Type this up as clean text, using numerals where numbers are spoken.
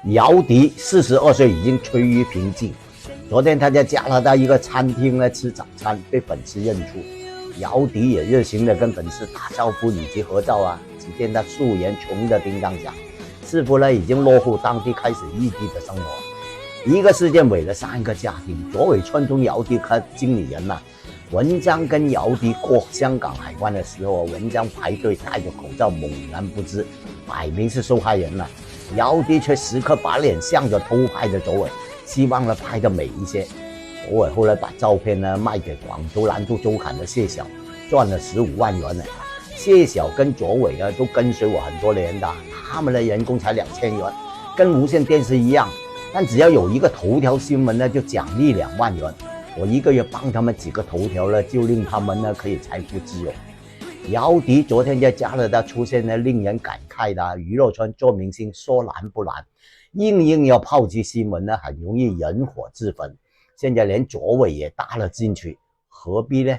姚笛42岁已经趋于平静。昨天他在加拿大一个餐厅呢吃早餐，被粉丝认出。姚笛也热情的跟粉丝打招呼以及合照啊。只见他素颜穷的叮当响，似乎呢已经落户当地，开始异地的生活。一个事件毁了3个家庭。卓伟串通姚笛和经理人文章跟姚笛过香港海关的时候，文章排队戴着口罩猛然不知，摆明是受害人姚笛却时刻把脸向着偷拍的卓伟，希望呢拍得美一些。卓伟后来把照片呢卖给广州兰州周刊的谢晓，赚了15万元呢。谢晓跟卓伟呢都跟随我很多年的，他们的人工才2000元，跟无线电视一样，但只要有一个头条新闻呢，就奖励2万元。我一个月帮他们几个头条呢，就令他们呢可以财富自由。姚笛昨天在加拿大出现呢，令人感慨的娱乐圈做明星说难不难，硬要炮击新闻呢，很容易引火自焚。现在连卓伟也搭了进去，何必呢？